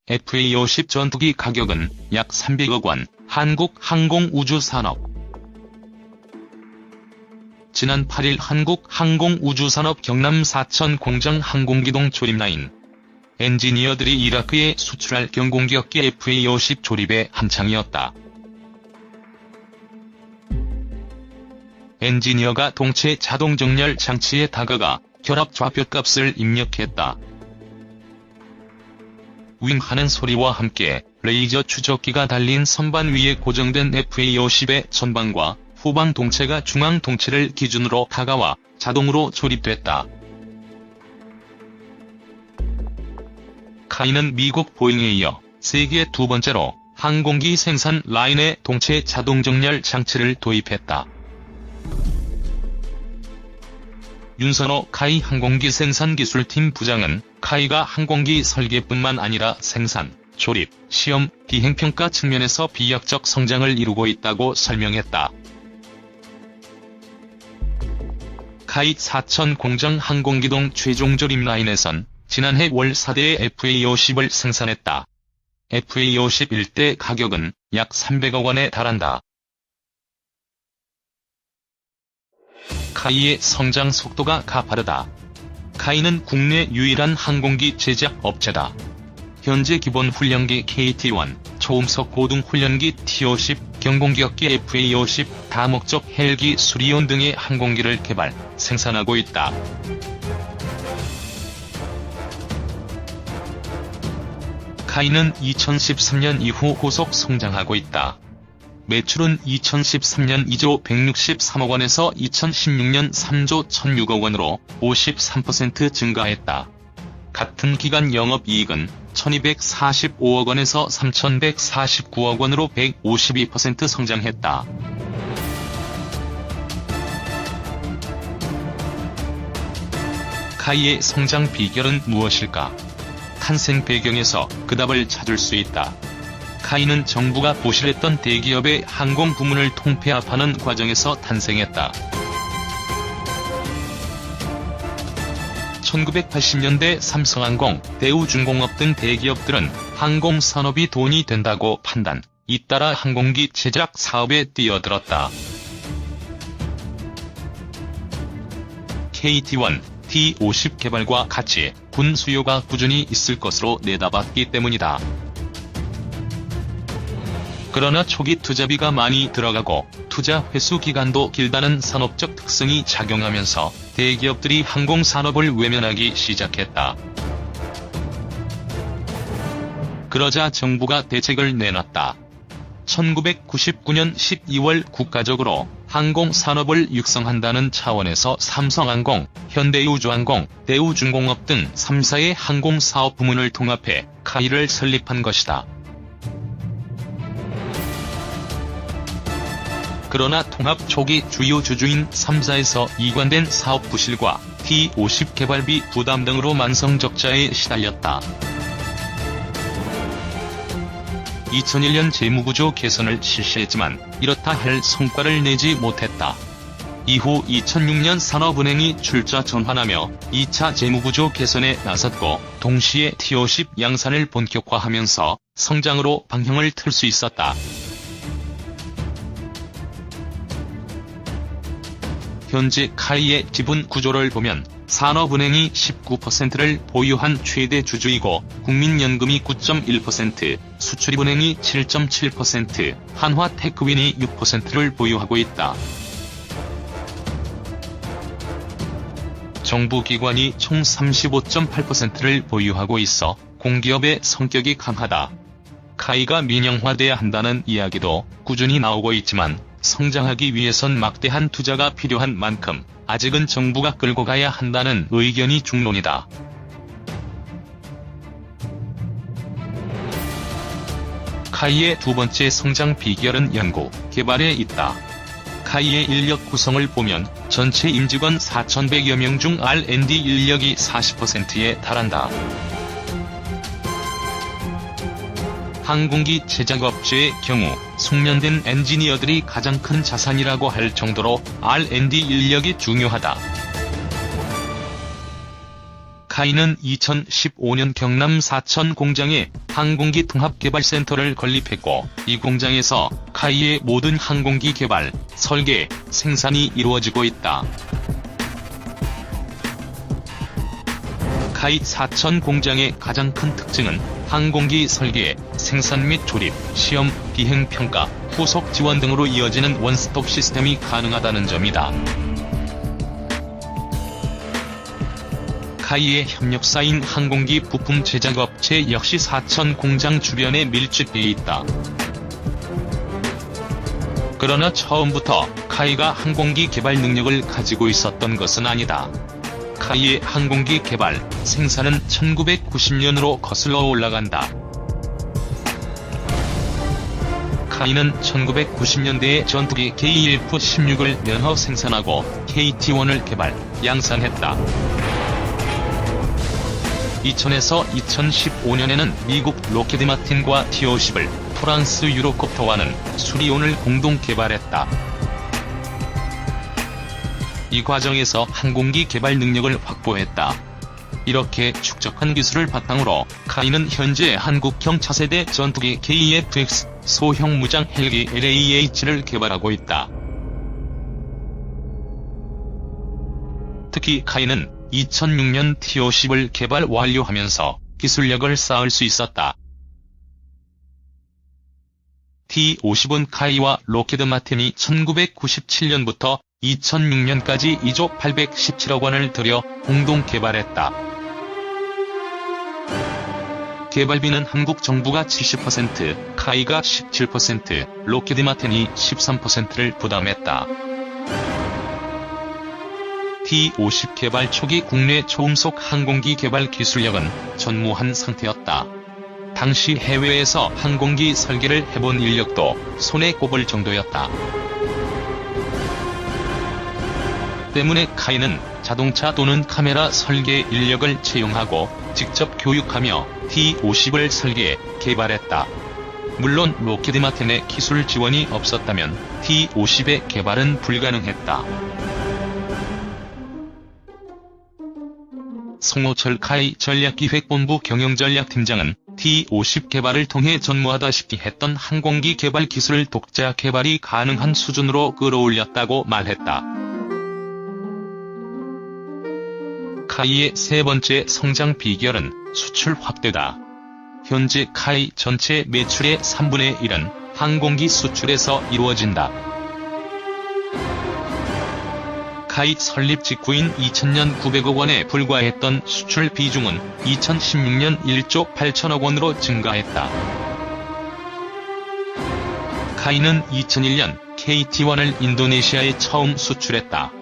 FA-50 전투기 가격은 약 300억 원, 한국항공우주산업. 지난 8일 한국항공우주산업 경남 사천 공장 항공기동 조립라인 엔지니어들이 이라크에 수출할 경공기업계 FA-50 조립에 한창이었다. 엔지니어가 동체 자동정렬 장치에 다가가 결합 좌표값을 입력했다. 윙하는 소리와 함께 레이저 추적기가 달린 선반 위에 고정된 FA-50의 전방과 후방 동체가 중앙 동체를 기준으로 다가와 자동으로 조립됐다. 카이는 미국 보잉에 이어 세계 두 번째로 항공기 생산 라인에 동체 자동정렬 장치를 도입했다. 윤선호 카이 항공기 생산기술팀 부장은 카이가 항공기 설계뿐만 아니라 생산, 조립, 시험, 비행평가 측면에서 비약적 성장을 이루고 있다고 설명했다. 카이 사천 공장 항공기동 최종 조립 라인에선 지난해 월 4대의 FA-50을 생산했다. FA-50 1대 가격은 약 300억 원에 달한다. 카이의 성장 속도가 가파르다. 카이는 국내 유일한 항공기 제작 업체다. 현재 기본 훈련기 KT-1, 초음속 고등 훈련기 T-50, 경공기업계 FA-50, 다목적 헬기 수리온 등의 항공기를 개발, 생산하고 있다. 카이는 2013년 이후 고속 성장하고 있다. 매출은 2013년 2조 163억 원에서 2016년 3조 1006억 원으로 53% 증가했다. 같은 기간 영업이익은 1245억 원에서 3149억 원으로 152% 성장했다. 카이의 성장 비결은 무엇일까? 탄생 배경에서 그 답을 찾을 수 있다. 카이는 정부가 보실했던 대기업의 항공 부문을 통폐합하는 과정에서 탄생했다. 1980년대 삼성항공, 대우중공업 등 대기업들은 항공산업이 돈이 된다고 판단, 잇따라 항공기 제작 사업에 뛰어들었다. KT-1, T-50 개발과 같이 군 수요가 꾸준히 있을 것으로 내다봤기 때문이다. 그러나 초기 투자비가 많이 들어가고 투자 회수 기간도 길다는 산업적 특성이 작용하면서 대기업들이 항공산업을 외면하기 시작했다. 그러자 정부가 대책을 내놨다. 1999년 12월 국가적으로 항공산업을 육성한다는 차원에서 삼성항공, 현대우주항공, 대우중공업 등 3사의 항공사업 부문을 통합해 카이를 설립한 것이다. 그러나 통합 초기 주요 주주인 3사에서 이관된 사업 부실과 T-50 개발비 부담 등으로 만성 적자에 시달렸다. 2001년 재무구조 개선을 실시했지만 이렇다 할 성과를 내지 못했다. 이후 2006년 산업은행이 출자 전환하며 2차 재무구조 개선에 나섰고 동시에 T-50 양산을 본격화하면서 성장으로 방향을 틀 수 있었다. 현재 카이의 지분 구조를 보면 산업은행이 19%를 보유한 최대 주주이고 국민연금이 9.1%, 수출입은행이 7.7%, 한화테크윈이 6%를 보유하고 있다. 정부기관이 총 35.8%를 보유하고 있어 공기업의 성격이 강하다. 카이가 민영화돼야 한다는 이야기도 꾸준히 나오고 있지만 성장하기 위해선 막대한 투자가 필요한 만큼 아직은 정부가 끌고 가야 한다는 의견이 중론이다. 카이의 두 번째 성장 비결은 연구, 개발에 있다. 카이의 인력 구성을 보면 전체 임직원 4,100여 명 중 R&D 인력이 40%에 달한다. 항공기 제작업체의 경우 숙련된 엔지니어들이 가장 큰 자산이라고 할 정도로 R&D 인력이 중요하다. 카이는 2015년 경남 사천 공장에 항공기 통합개발센터를 건립했고, 이 공장에서 카이의 모든 항공기 개발, 설계, 생산이 이루어지고 있다. 카이 사천 공장의 가장 큰 특징은 항공기 설계, 생산 및 조립, 시험, 비행 평가, 후속 지원 등으로 이어지는 원스톱 시스템이 가능하다는 점이다. 카이의 협력사인 항공기 부품 제작업체 역시 사천 공장 주변에 밀집돼 있다. 그러나 처음부터 카이가 항공기 개발 능력을 가지고 있었던 것은 아니다. 카이의 항공기 개발, 생산은 1990년으로 거슬러 올라간다. 카이는 1990년대에 전투기 KF-16을 면허 생산하고 KT-1을 개발, 양산했다. 2000에서 2015년에는 미국 로키드 마틴과 T-50을, 프랑스 유로콥터와는 수리온을 공동 개발했다. 이 과정에서 항공기 개발 능력을 확보했다. 이렇게 축적한 기술을 바탕으로 카이는 현재 한국형 차세대 전투기 KF-X, 소형 무장 헬기 LAH를 개발하고 있다. 특히 카이는 2006년 T-50을 개발 완료하면서 기술력을 쌓을 수 있었다. T-50은 카이와 로키드 마틴이 1997년부터 2006년까지 2조 817억 원을 들여 공동 개발했다. 개발비는 한국 정부가 70%, 카이가 17%, 로키드 마틴이 13%를 부담했다. T-50 개발 초기 국내 초음속 항공기 개발 기술력은 전무한 상태였다. 당시 해외에서 항공기 설계를 해본 인력도 손에 꼽을 정도였다. 때문에 카이는 자동차 또는 카메라 설계 인력을 채용하고 직접 교육하며 T-50을 설계, 개발했다. 물론 로키드 마틴의 기술 지원이 없었다면 T-50의 개발은 불가능했다. 송호철 카이 전략기획본부 경영전략팀장은 T-50 개발을 통해 전무하다시피 했던 항공기 개발 기술을 독자 개발이 가능한 수준으로 끌어올렸다고 말했다. 카이의 세 번째 성장 비결은 수출 확대다. 현재 카이 전체 매출의 3분의 1은 항공기 수출에서 이루어진다. 카이 설립 직후인 2000년 900억 원에 불과했던 수출 비중은 2016년 1조 8천억 원으로 증가했다. 카이는 2001년 KT-1을 인도네시아에 처음 수출했다.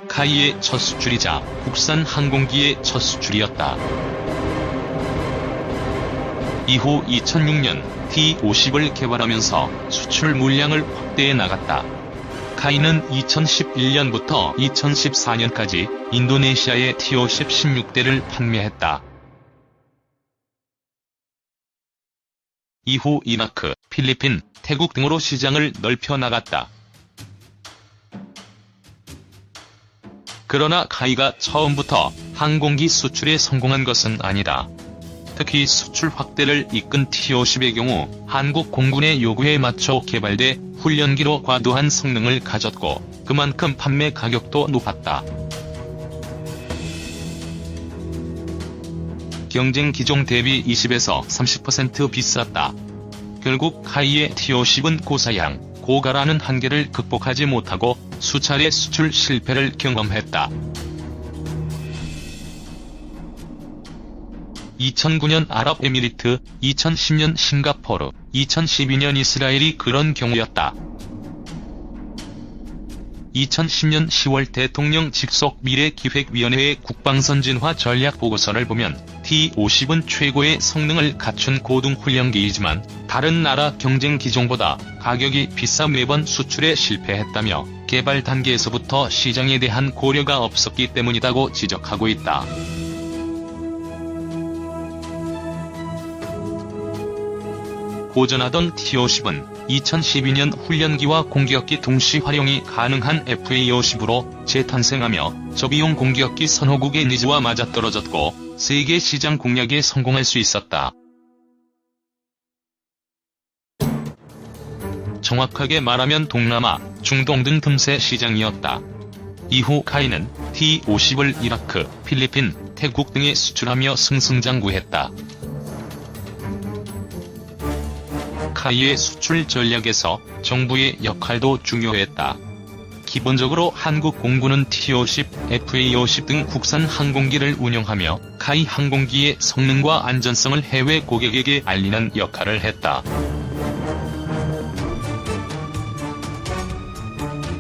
카이의 첫 수출이자 국산 항공기의 첫 수출이었다. 이후 2006년 T-50을 개발하면서 수출 물량을 확대해 나갔다. 카이는 2011년부터 2014년까지 인도네시아에 T-50 16대를 판매했다. 이후 이라크, 필리핀, 태국 등으로 시장을 넓혀 나갔다. 그러나 카이가 처음부터 항공기 수출에 성공한 것은 아니다. 특히 수출 확대를 이끈 T-50의 경우 한국 공군의 요구에 맞춰 개발돼 훈련기로 과도한 성능을 가졌고 그만큼 판매 가격도 높았다. 경쟁 기종 대비 20에서 30% 비쌌다. 결국 카이의 T-50은 고사양, 고가라는 한계를 극복하지 못하고 수차례 수출 실패를 경험했다. 2009년 아랍에미리트, 2010년 싱가포르, 2012년 이스라엘이 그런 경우였다. 2010년 10월 대통령 직속 미래기획위원회의 국방선진화 전략보고서를 보면 T-50은 최고의 성능을 갖춘 고등훈련기이지만 다른 나라 경쟁 기종보다 가격이 비싸 매번 수출에 실패했다며 개발 단계에서부터 시장에 대한 고려가 없었기 때문이라고 지적하고 있다. 고전하던 T-50은 2012년 훈련기와 공격기 동시 활용이 가능한 FA-50으로 재탄생하며 저비용 공격기 선호국의 니즈와 맞아떨어졌고 세계 시장 공략에 성공할 수 있었다. 정확하게 말하면 동남아, 중동 등 틈새 시장이었다. 이후 카이는 T-50을 이라크, 필리핀, 태국 등에 수출하며 승승장구했다. 카이의 수출 전략에서 정부의 역할도 중요했다. 기본적으로 한국 공군은 T-50, FA-50 등 국산 항공기를 운영하며 카이 항공기의 성능과 안전성을 해외 고객에게 알리는 역할을 했다.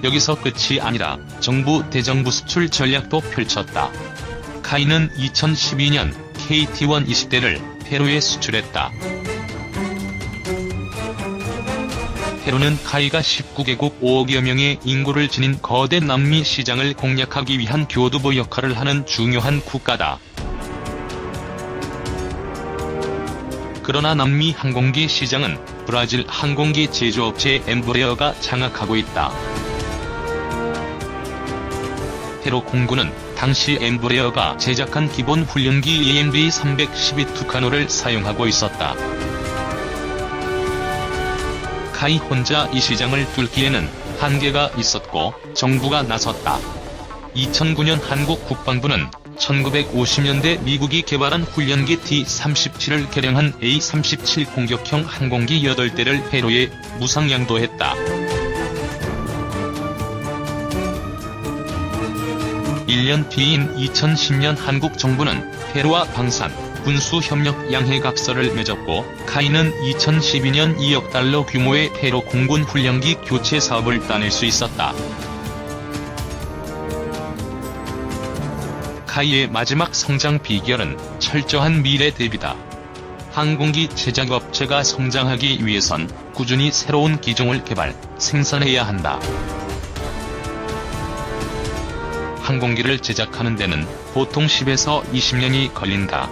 여기서 끝이 아니라 정부 대정부 수출 전략도 펼쳤다. 카이는 2012년 KT-1 20대를 페루에 수출했다. 페루는 카이가 19개국 5억여 명의 인구를 지닌 거대 남미 시장을 공략하기 위한 교두보 역할을 하는 중요한 국가다. 그러나 남미 항공기 시장은 브라질 항공기 제조업체 엠브레어가 장악하고 있다. 페루 공군은 당시 엠브레어가 제작한 기본 훈련기 AMD-312 투카노를 사용하고 있었다. 카이 혼자 이 시장을 뚫기에는 한계가 있었고 정부가 나섰다. 2009년 한국 국방부는 1950년대 미국이 개발한 훈련기 T-37을 개량한 A-37 공격형 항공기 8대를 페루에 무상 양도했다. 1년 뒤인 2010년 한국 정부는 페루와 방산, 군수협력 양해각서를 맺었고 카이는 2012년 2억 달러 규모의 페루 공군 훈련기 교체 사업을 따낼 수 있었다. 카이의 마지막 성장 비결은 철저한 미래 대비다. 항공기 제작업체가 성장하기 위해선 꾸준히 새로운 기종을 개발, 생산해야 한다. 항공기를 제작하는 데는 보통 10에서 20년이 걸린다.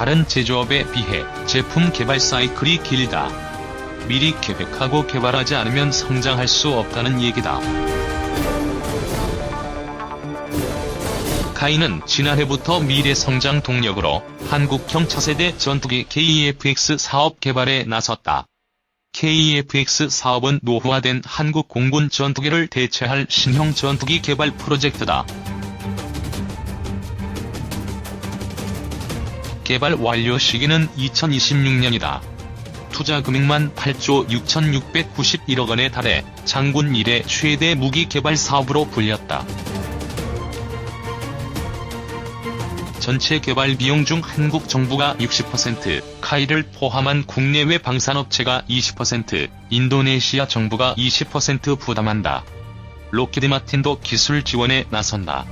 다른 제조업에 비해 제품 개발 사이클이 길다. 미리 계획하고 개발하지 않으면 성장할 수 없다는 얘기다. 카이는 지난해부터 미래 성장 동력으로 한국형 차세대 전투기 KEFX 사업 개발에 나섰다. KEFX 사업은 노후화된 한국 공군 전투기를 대체할 신형 전투기 개발 프로젝트다. 개발 완료 시기는 2026년이다. 투자 금액만 8조 6,691억 원에 달해 장군 이래 최대 무기 개발 사업으로 불렸다. 전체 개발 비용 중 한국 정부가 60%, 카이를 포함한 국내외 방산업체가 20%, 인도네시아 정부가 20% 부담한다. 록히드 마틴도 기술 지원에 나선다.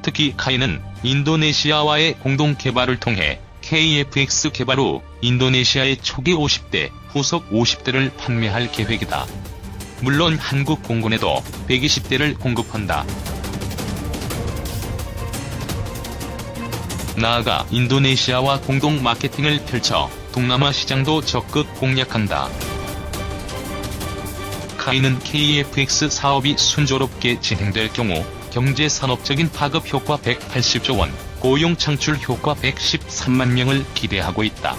특히 카이는 인도네시아와의 공동 개발을 통해 KFX 개발 후 인도네시아의 초기 50대, 후속 50대를 판매할 계획이다. 물론 한국 공군에도 120대를 공급한다. 나아가 인도네시아와 공동 마케팅을 펼쳐 동남아 시장도 적극 공략한다. 카이는 KFX 사업이 순조롭게 진행될 경우 경제산업적인 파급 효과 180조 원, 고용 창출 효과 113만 명을 기대하고 있다.